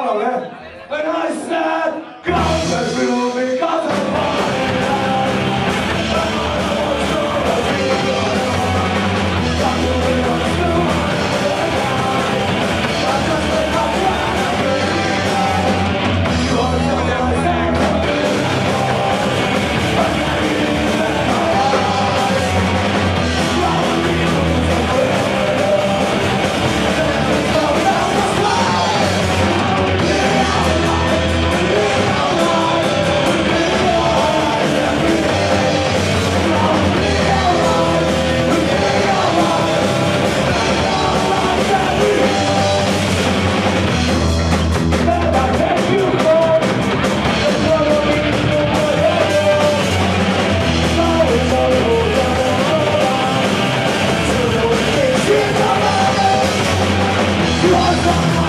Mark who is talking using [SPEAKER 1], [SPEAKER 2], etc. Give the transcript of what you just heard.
[SPEAKER 1] 好嘞。And I said, come and feel me, cause I'm falling down. And I want to be gone. Come to me, I'm still I just wake up when I'm breathing. You understand what I say? You are